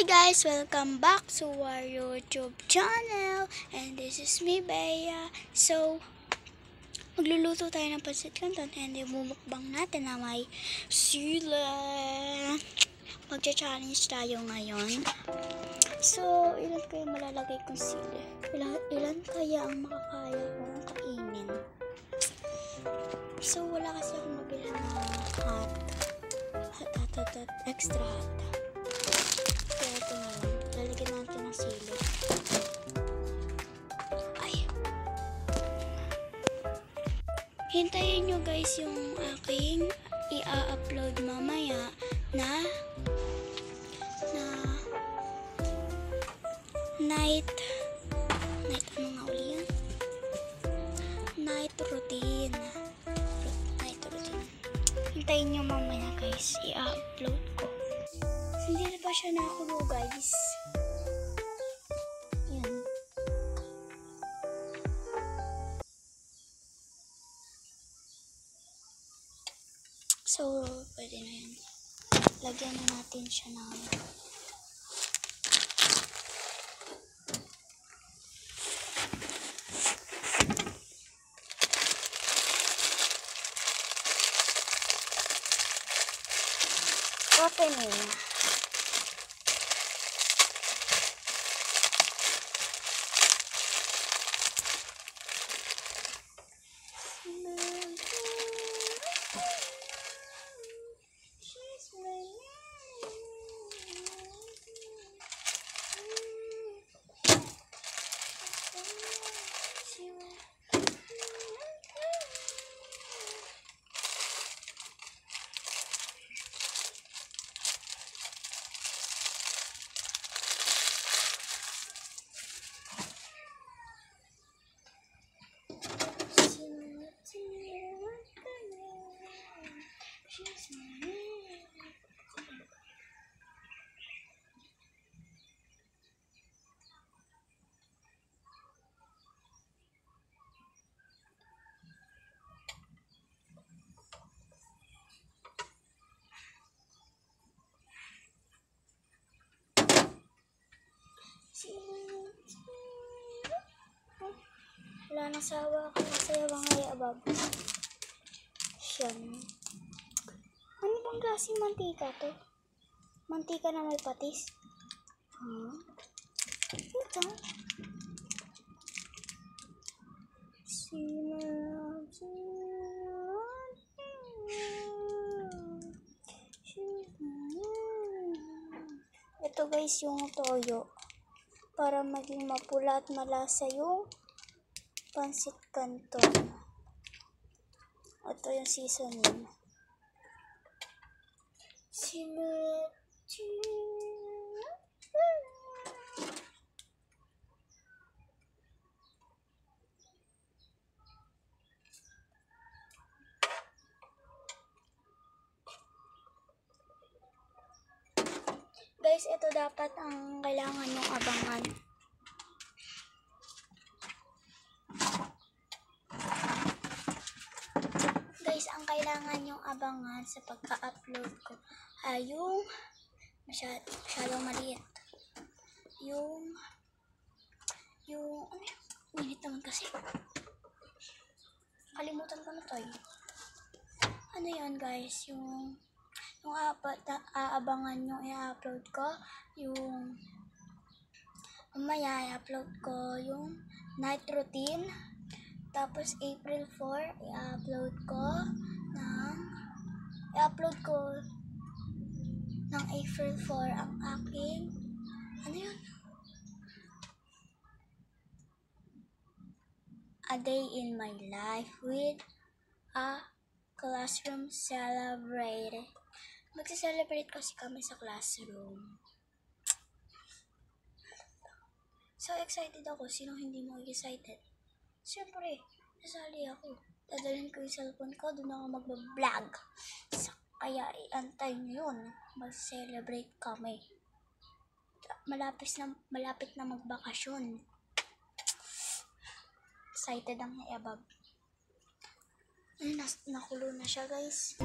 Hi guys! Welcome back to our YouTube channel. And this is me, Bea. So, magluluto tayo ng pancit canton and imumukbang natin na may sila. Magcha-challenge tayo ngayon. So, ilan kaya malalagay kong sila? Ilan kaya ang makakaya kong kainin? So, wala kasi akong mabila na hot. Extra hot. Kaya ito na lang. Lalagyan natin ng sili. Ay. Hintayin nyo guys yung aking i-upload mamaya na night ano nga uli yan? Night routine. Hintayin nyo mamaya guys, i-upload ko. Hindi na pa siya nakulo guys. Yan. So, pwede na yan. Lagyan na natin siya ng protein. Wala nang sawa ako, masaya ba nga abab? Siyan. Ano bang klaseng mantika to? Mantika na may patis? Ito. Ito guys yung toyo. Para maging mapula at malasa yung pancit canton. Ito yung seasoning. Guys, ito dapat ang kailangan yung abangan. Guys, ang kailangan yung abangan sa pagka-upload ko ay yung masyadong maliit. Yung minit naman kasi. Kalimutan ko na to eh. Ano yun guys, yung aabangan yung i-upload ko, yung mamaya i-upload ko yung night routine, tapos April 4 i-upload ko ng April 4 ang aking ano yun? A day in my life with a classroom celebrate. Magse-celebrate kasi kami sa classroom. So excited ako. Sino hindi mo excited? Siyempre, nasali ako. Dadalhin ko yung cellphone ko. Doon ako mag-vlog. Kaya iantay nyo yun. Mag-celebrate kami. Malapit na magbakasyon. Excited ang iabab. Nakulo na siya guys.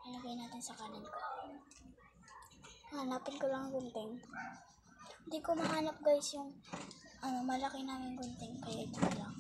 Ilagay natin sa kanan ko. Hanapin ko lang ang gunting. Hindi ko mahanap guys yung malaki namin gunting. Kaya ito na lang.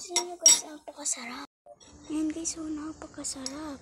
Tignan nyo guys, napakasarap. Ayan guys, napakasarap.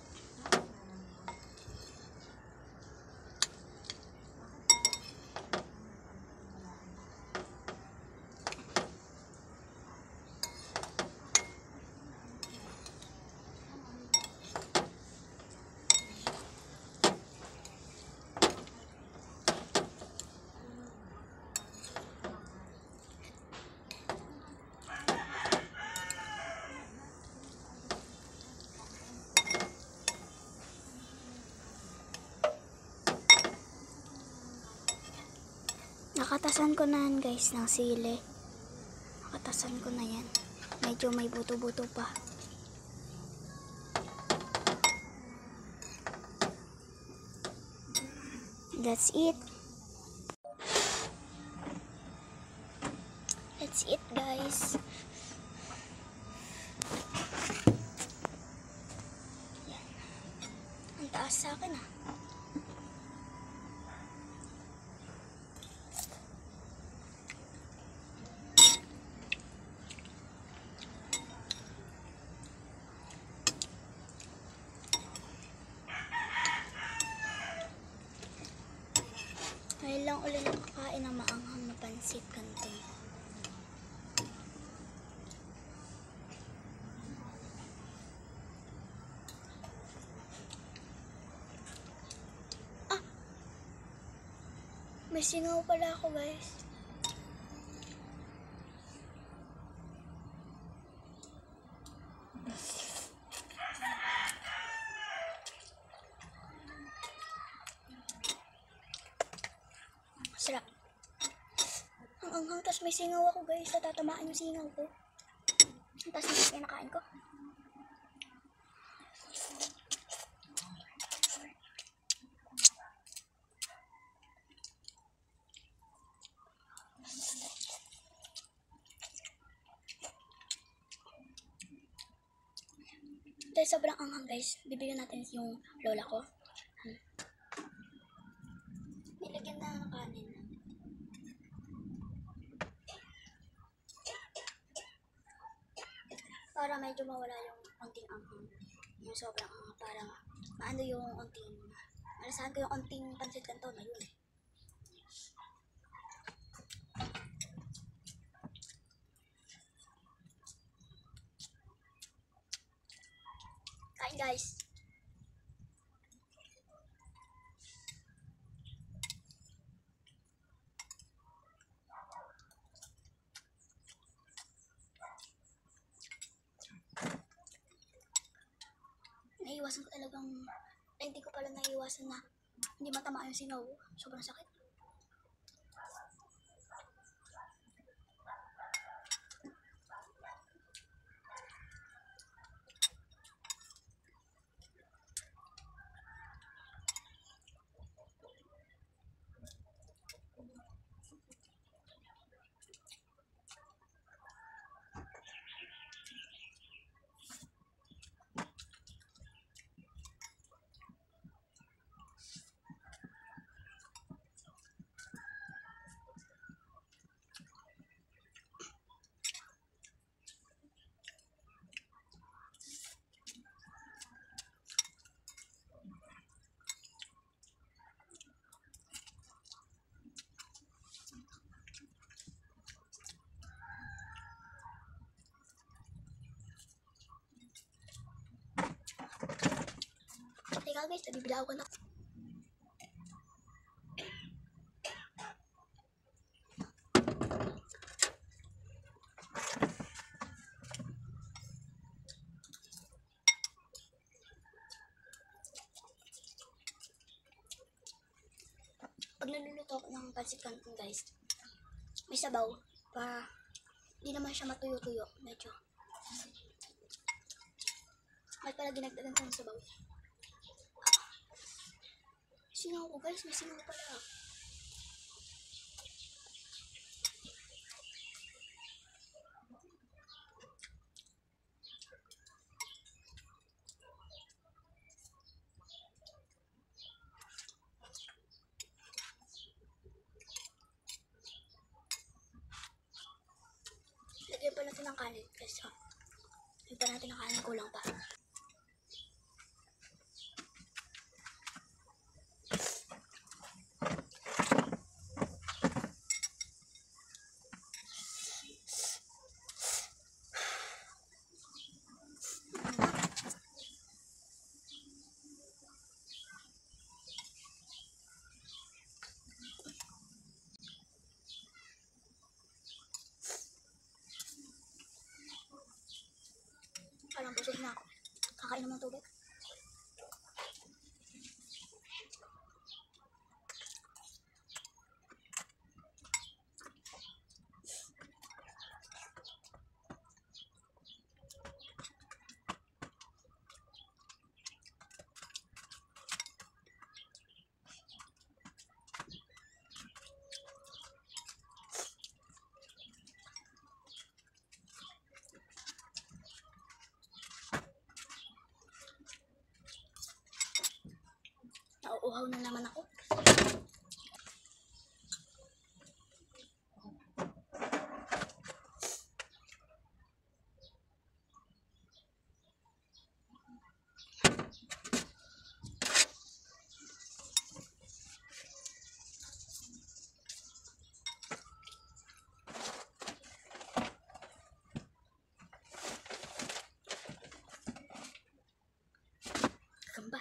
Nakatasan ko na yan guys ng sili. Nakatasan ko na yan. Medyo may buto-buto pa. That's it. That's it guys. Yan. Ang taas sa akin ah. Ngayon lang ulit nakakain ng maanghang na pansit canton. Ah! May singaw pala ako guys. Sarap. Ang anghang, tas may singaw ako guys. Natatamaan yung singaw ko. Tas yung nakain ko. Dahil sobrang anghang guys, bibigyan natin yung lola ko. Nilagyan na ng kanin. Para medyo mawala yung onting anghang. Yung sobrang anghang. Para maano yung onting, malasahan ko yung onting pansit canton. Ayun. Kain guys. Naiiwasan ko talagang Ay, hindi ko pala naiiwasan na hindi matama yung singaw. Sobrang sakit. Teka guys, nabibilaw ko na. Pag naluluto ako ng pancit canton guys, may sabaw para hindi naman siya matuyo-tuyo. Medyo may pala ginagdagan ko ng sabaw. Singaw ko guys, may singaw pala. Lagyan pa natin ng kanin guys. Lagyan pa natin ng kanin, kulang pa. Parang busog na ako. Kakain naman tubig. Nauuhaw na naman ako. Gamba.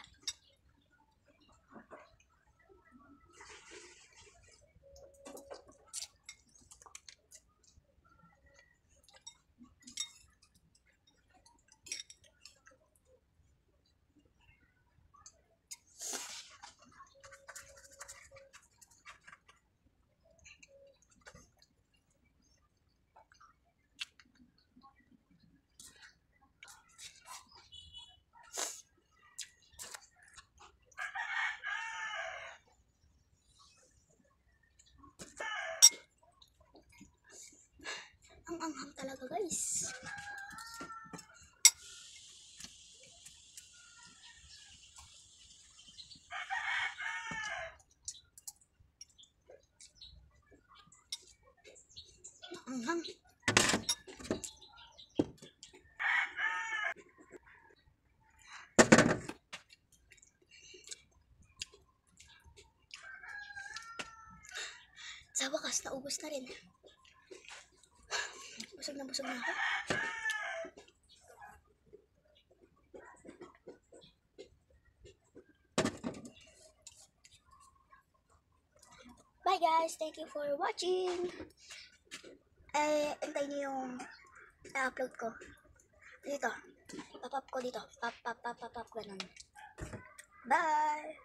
Ang anghang talaga guys. Ang anghang. Sa wakas, naubos na rin. Busog na ako. Bye guys! Thank you for watching! Antay niyo yung na-upload ko. Dito. Papap ko dito. Pap, ganun. Bye!